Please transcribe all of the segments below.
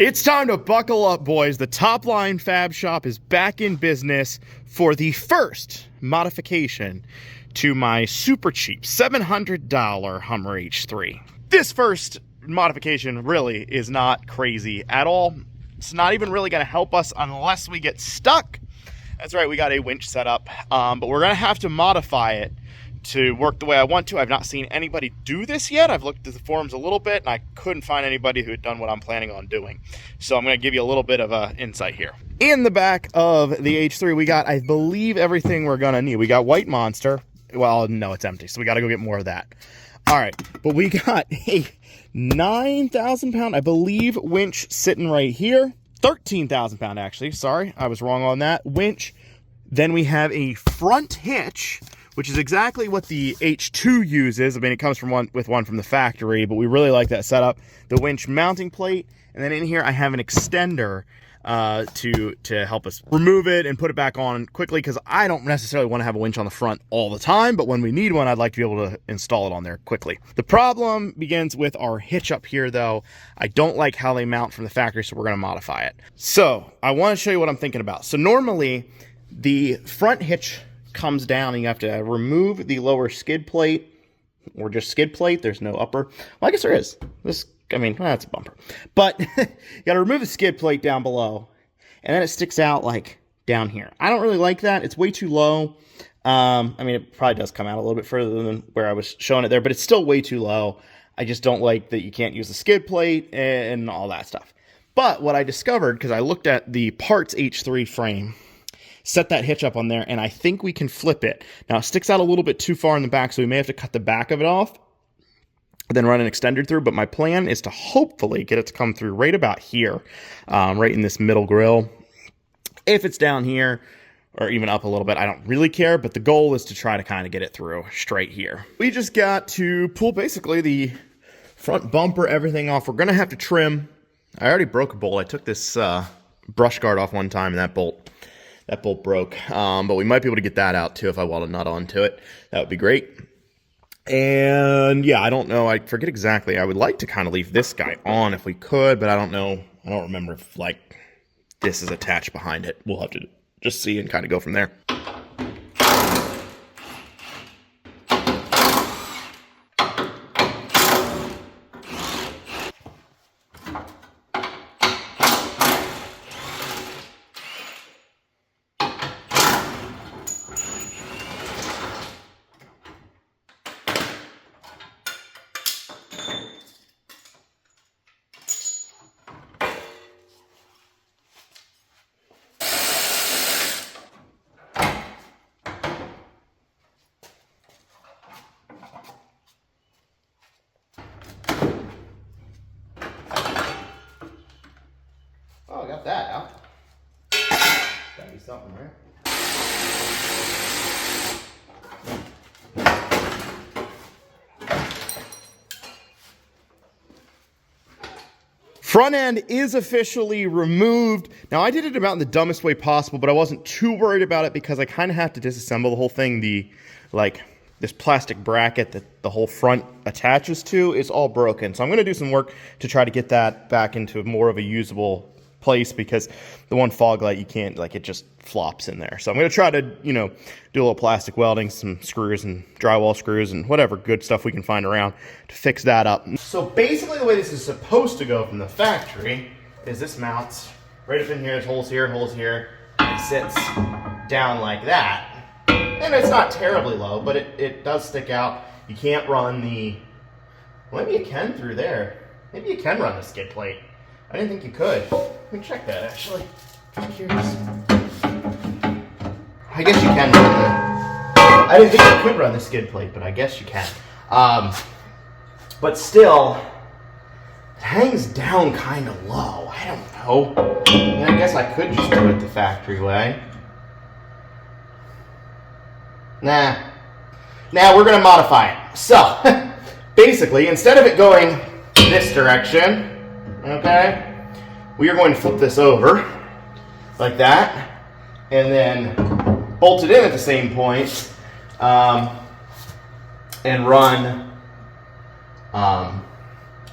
It's time to buckle up, boys. The Top Line Fab Shop is back in business for the first modification to my super cheap $700 Hummer H3. This first modification really is not crazy at all. It's not even really going to help us unless we get stuck. That's right, we got a winch set up, but we're going to have to modify it to work the way I want to. I've not seen anybody do this yet. I've looked at the forums a little bit, and I couldn't find anybody who had done what I'm planning on doing. So I'm going to give you a little bit of insight here. In the back of the H3, we got, I believe, everything we're going to need. We got White Monster. Well, no, it's empty, so we got to go get more of that. All right, but we got a 9,000 pound, I believe, winch sitting right here. 13,000 pound, actually. Sorry, I was wrong on that. Winch. Then we have a front hitch, which is exactly what the H2 uses. I mean, it comes from one from the factory, but we really like that setup. The winch mounting plate, and then in here I have an extender to help us remove it and put it back on quickly, because I don't necessarily want to have a winch on the front all the time, but when we need one, I'd like to be able to install it on there quickly. The problem begins with our hitch up here, though. I don't like how they mount from the factory, so we're going to modify it. So I want to show you what I'm thinking about. So normally, the front hitch comes down and you have to remove the lower skid plate, or just skid plate. There's no upper. Well, I guess there is. That's a bumper. But you got to remove the skid plate down below, and then it sticks out like down here. I don't really like that. It's way too low. It probably does come out a little bit further than where I was showing it there, but it's still way too low. I just don't like that you can't use the skid plate and all that stuff. But what I discovered, because I looked at the parts H3 frame, set that hitch up on there, and I think we can flip it. Now, it sticks out a little bit too far in the back, so we may have to cut the back of it off, then run an extender through. But my plan is to hopefully get it to come through right about here, right in this middle grill. If it's down here, or even up a little bit, I don't really care, but the goal is to try to kind of get it through straight here. We just got to pull basically the front bumper, everything off. We're going to have to trim. I already broke a bolt. I took this brush guard off one time, and that bolt broke, but we might be able to get that out too if I weld a nut onto it. That would be great. And yeah, I don't know. I forget exactly. I would like to kind of leave this guy on if we could, but I don't know. I don't remember if like this is attached behind it. We'll have to just see and kind of go from there. Oh, I got that out. Gotta be something, right? Front end is officially removed. Now, I did it about in the dumbest way possible, but I wasn't too worried about it because I kind of have to disassemble the whole thing. This plastic bracket that the whole front attaches to is all broken. So I'm going to do some work to try to get that back into more of a usable place, because the one fog light, you can't, it just flops in there. So I'm going to try to, do a little plastic welding, some screws and drywall screws and whatever good stuff we can find around to fix that up. So basically the way this is supposed to go from the factory is this mounts right up in here. There's holes here, and it sits down like that. And it's not terribly low, but it does stick out. You can't run well, maybe you can through there. Maybe you can run the skid plate. I didn't think you could. Let me check that, actually. I'm curious. I guess you can run I didn't think you could run the skid plate, but I guess you can. But still, it hangs down kind of low. I don't know. I guess I could just do it the factory way. Nah, we're going to modify it. So, basically, instead of it going this direction, okay, we are going to flip this over like that, and then bolt it in at the same point, and run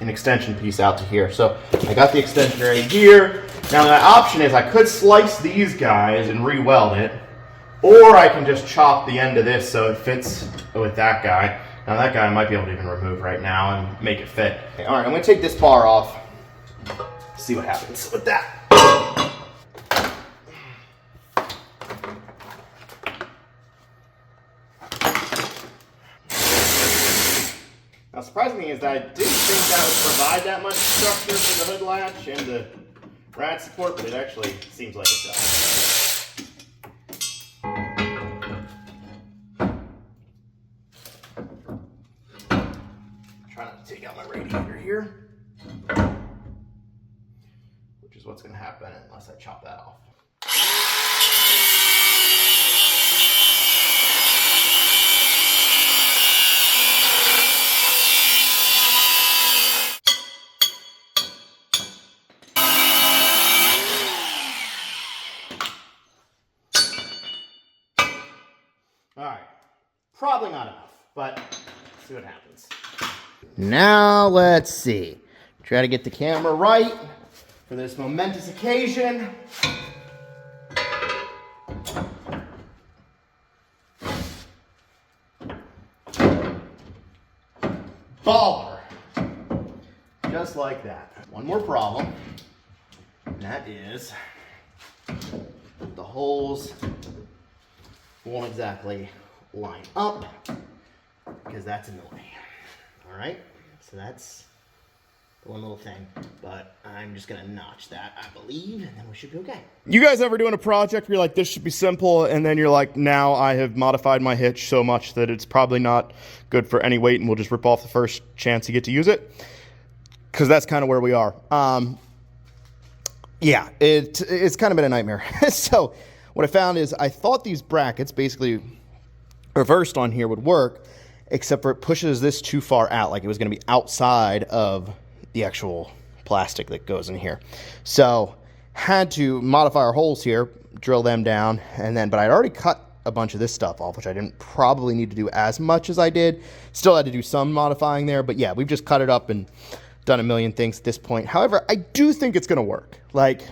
an extension piece out to here. So I got the extension right here. Now the option is I could slice these guys and re-weld it, or I can just chop the end of this so it fits with that guy. Now that guy I might be able to even remove right now and make it fit. Okay, all right, I'm gonna take this bar off, see what happens with that. Now, surprising thing is that I didn't think that would provide that much structure for the hood latch and the rad support, but it actually seems like it does. Try not to take out my radiator here, which is what's going to happen unless I chop that off. All right, probably not enough, but let's see what happens. Now let's see. Try to get the camera right for this momentous occasion. Baller. Just like that. One more problem, and that is the holes won't exactly line up because that's annoying. All right, so that's the one little thing, but I'm just gonna notch that, I believe, and then we should be okay. You guys ever doing a project where you're like, this should be simple, and then you're like, now I have modified my hitch so much that it's probably not good for any weight and we'll just rip off the first chance you get to use it? Because that's kind of where we are. Yeah, it's kind of been a nightmare. So what I found is I thought these brackets basically reversed on here would work, except for it pushes this too far out, like it was going to be outside of the actual plastic that goes in here. So had to modify our holes here, drill them down, and then, but I'd already cut a bunch of this stuff off, which I didn't probably need to do as much as I did. Still had to do some modifying there, but yeah, we've just cut it up and done a million things at this point. However, I do think it's going to work. Like,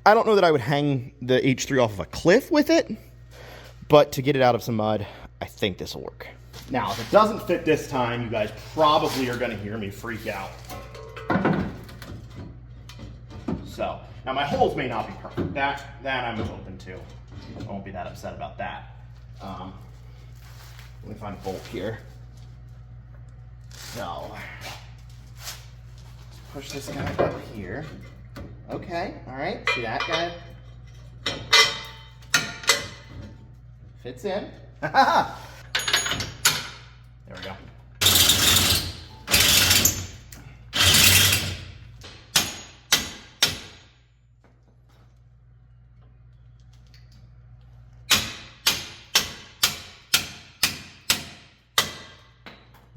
I don't know that I would hang the H3 off of a cliff with it, but to get it out of some mud, I think this will work. Now, if it doesn't fit this time, you guys probably are going to hear me freak out. So, now my holes may not be perfect. That I'm open to. I won't be that upset about that. Let me find a bolt here. So, push this guy up here. Okay, all right, see that guy? Fits in. There we go.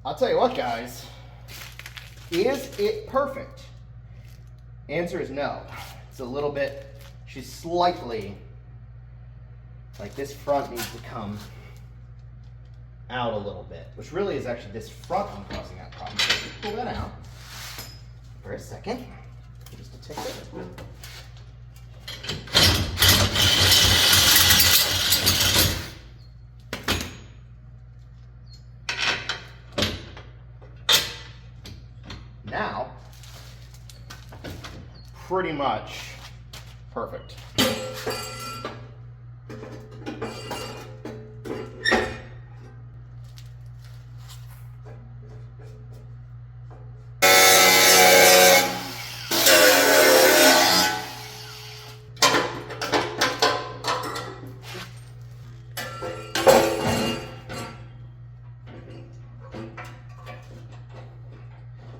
I'll tell you what, guys. Is it perfect? Answer is no. It's a little bit, she's slightly, like this front needs to come out a little bit, which really is actually this front I'm causing that problem. So let's pull that out for a second, just a tick of it. Now, pretty much perfect.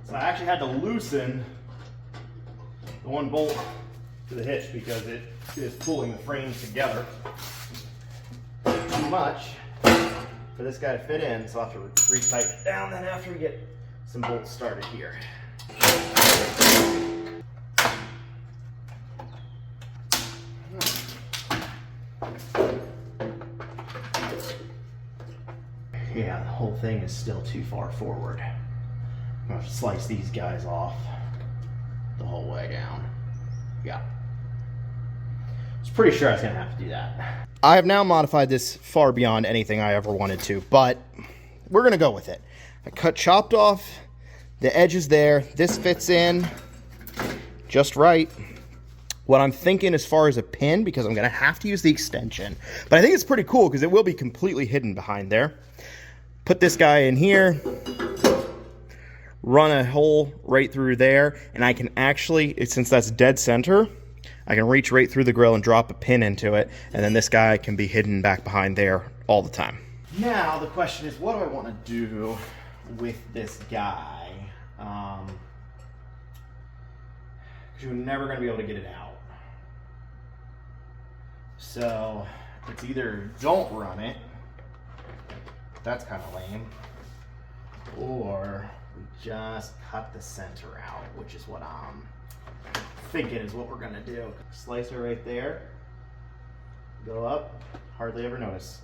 So I actually had to loosen the one bolt to the hitch because it is pulling the frames together too much for this guy to fit in, so I'll have to retighten it down then after we get some bolts started here. Yeah, the whole thing is still too far forward. I'm much slice these guys off the whole way down. Yeah. I was pretty sure I was going to have to do that. I have now modified this far beyond anything I ever wanted to, but we're going to go with it. I chopped off the edges there. This fits in just right. What I'm thinking as far as a pin, because I'm going to have to use the extension, but I think it's pretty cool because it will be completely hidden behind there. Put this guy in here, run a hole right through there, and I can actually, since that's dead center, I can reach right through the grill and drop a pin into it, and then this guy can be hidden back behind there all the time. Now the question is, what do I want to do with this guy? Because you're never going to be able to get it out. So it's either don't run it, that's kind of lame, or we just cut the center out, which is what I'm thinking is what we're going to do. Slicer right there, go up, hardly ever notice.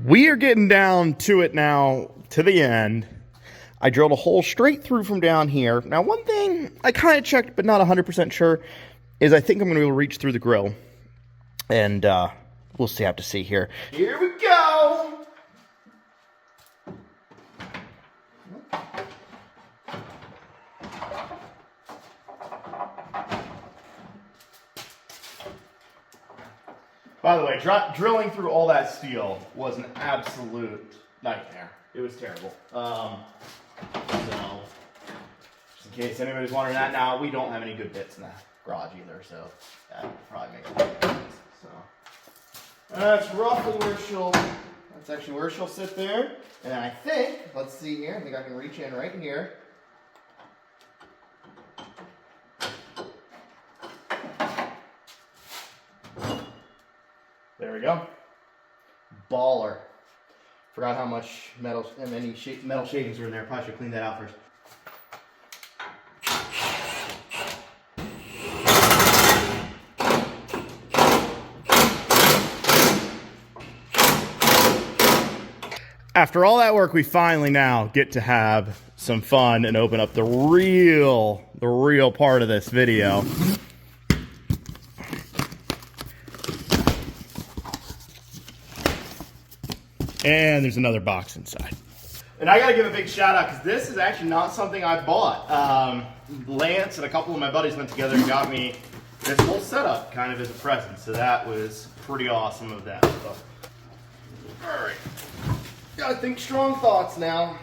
We are getting down to it now, to the end. I drilled a hole straight through from down here. Now, one thing I kind of checked, but not 100% sure, is I think I'm going to be able to reach through the grill. And we'll have to see here. Here we go! By the way, drilling through all that steel was an absolute nightmare. It was terrible. So, just in case anybody's wondering that, now we don't have any good bits in the garage either, so that probably makes a difference. So that's roughly where that's actually where she'll sit there. And I think, let's see here, I think I can reach in right here. There we go. Baller. Forgot how much metal shavings were in there. Probably should clean that out first. After all that work, we finally now get to have some fun and open up the real part of this video. And there's another box inside. And I gotta give a big shout out because this is actually not something I bought. Lance and a couple of my buddies went together and got me this whole setup kind of as a present. So that was pretty awesome of them. So, all right, gotta think strong thoughts now.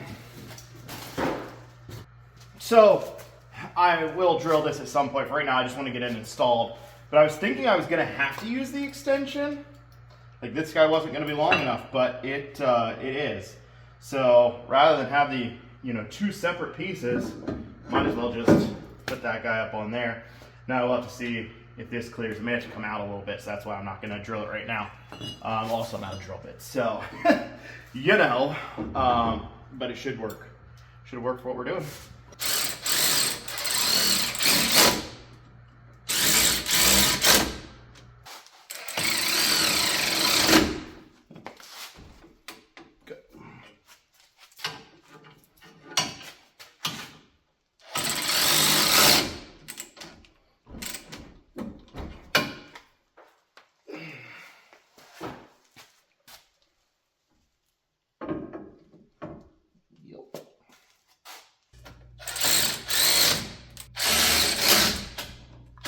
So I will drill this at some point. For right now, I just want to get it installed. But I was thinking I was gonna have to use the extension. Like this guy wasn't going to be long enough, but it is. So rather than have the two separate pieces, might as well just put that guy up on there. Now we'll have to see if this clears. It may have to come out a little bit, so that's why I'm not going to drill it right now. Also, I'm out of drill bits, so but it should work. Should work for what we're doing.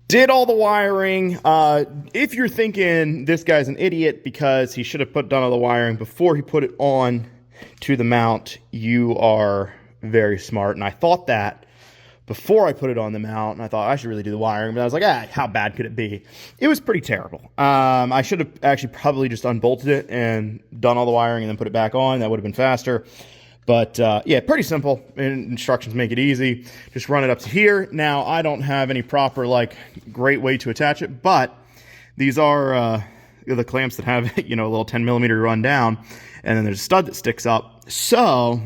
Did all the wiring. If you're thinking this guy's an idiot because he should have done all the wiring before he put it on to the mount, you are very smart. And I thought that before I put it on the mount, and I thought I should really do the wiring, but I was like, how bad could it be? It was pretty terrible. I should have actually probably just unbolted it and done all the wiring and then put it back on. That would have been faster. But yeah, pretty simple. Instructions make it easy. Just run it up to here. Now, I don't have any proper, great way to attach it, but these are the clamps that have, a little 10 millimeter run down, and then there's a stud that sticks up. So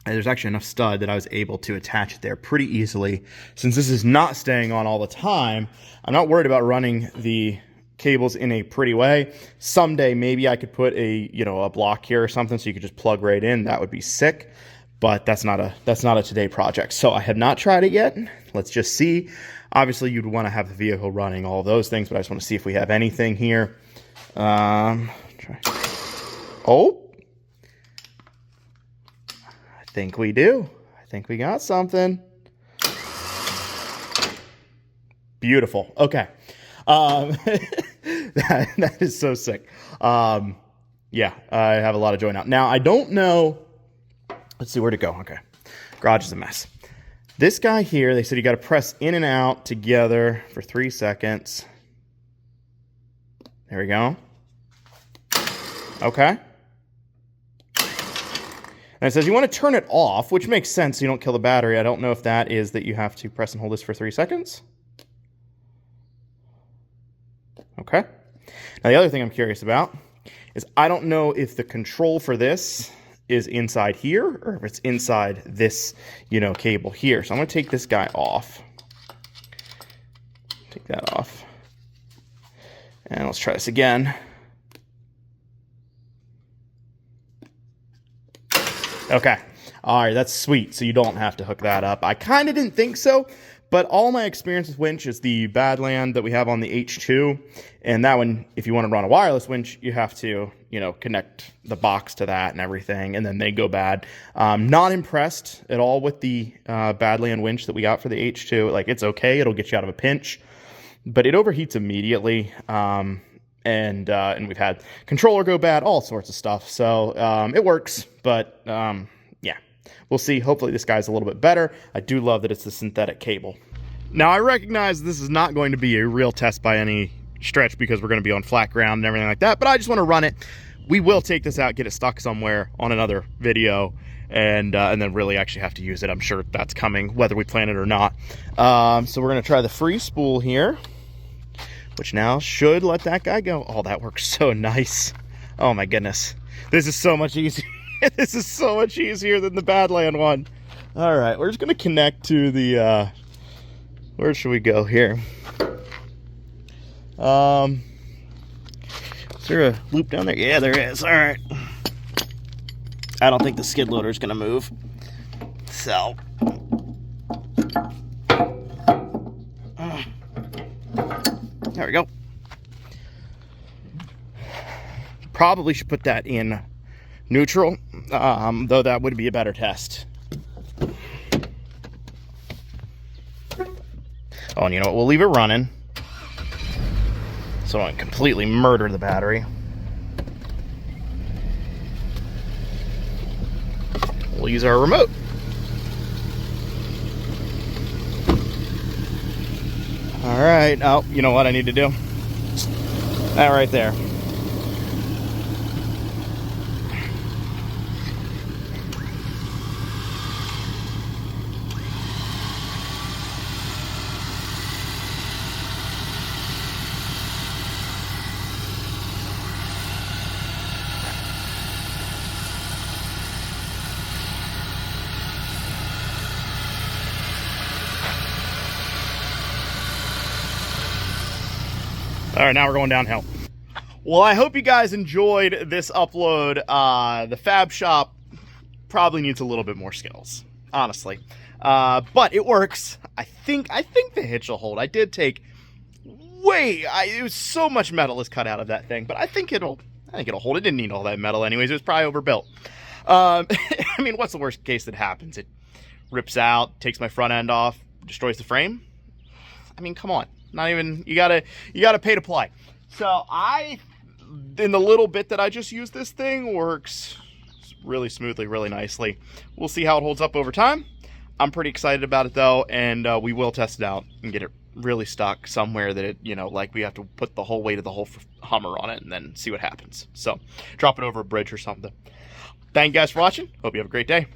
there's actually enough stud that I was able to attach it there pretty easily. Since this is not staying on all the time, I'm not worried about running the cables in a pretty way. Someday maybe I could put a block here or something so you could just plug right in. That would be sick, but that's not a today project. So I have not tried it yet. Let's just see. Obviously you'd want to have the vehicle running, all of those things, but I just want to see if we have anything here. Oh, I think we do. I think we got something. Beautiful. Okay. That is so sick. Yeah, I have a lot of joy now. Now, I don't know. Let's see where to go. Okay. Garage is a mess. This guy here, they said you got to press in and out together for 3 seconds. There we go. Okay. And it says you want to turn it off, which makes sense so you don't kill the battery. I don't know if that is that you have to press and hold this for 3 seconds. Okay. Now the other thing I'm curious about is I don't know if the control for this is inside here or if it's inside this, cable here. So I'm going to take this guy off. Take that off. And let's try this again. Okay. All right, that's sweet. So you don't have to hook that up. I kind of didn't think so, but all my experience with winch is the Badland that we have on the H2. And that one, if you want to run a wireless winch, you have to, connect the box to that and everything, and then they go bad. Not impressed at all with the Badland winch that we got for the H2. Like, it's okay. It'll get you out of a pinch, but it overheats immediately. And we've had controller go bad, all sorts of stuff. So it works, but yeah, we'll see. Hopefully this guy's a little bit better. I do love that it's the synthetic cable. Now I recognize this is not going to be a real test by any stretch because we're going to be on flat ground and everything like that, but I just want to run it. We will take this out, get it stuck somewhere on another video, and then really actually have to use it. I'm sure that's coming, whether we plan it or not. So we're going to try the free spool here, which now should let that guy go. Oh, that works so nice. Oh my goodness. This is so much easier. This is so much easier than the Badland one. All right, we're just gonna connect to the, where should we go here? Is there a loop down there? Yeah, there is. All right. I don't think the skid loader is gonna move. So. There we go. Probably should put that in neutral, though that would be a better test. Oh, and you know what? We'll leave it running so I don't completely murder the battery. We'll use our remote. All right. Oh, you know what I need to do? That right there. All right, now we're going downhill. Well, I hope you guys enjoyed this upload. The Fab Shop probably needs a little bit more skills, honestly. But it works. I think the hitch will hold. I did take it was so much metal is cut out of that thing, but I think it'll hold. It didn't need all that metal anyways. It was probably overbuilt. I mean, what's the worst case that happens? It rips out, takes my front end off, destroys the frame. I mean, come on. Not even, you gotta pay to play. So in the little bit that I just used, this thing works really smoothly, really nicely. We'll see how it holds up over time. I'm pretty excited about it though, and we will test it out and get it really stuck somewhere that it, like we have to put the whole weight of the whole Hummer on it and then see what happens. So drop it over a bridge or something. Thank you guys for watching. Hope you have a great day.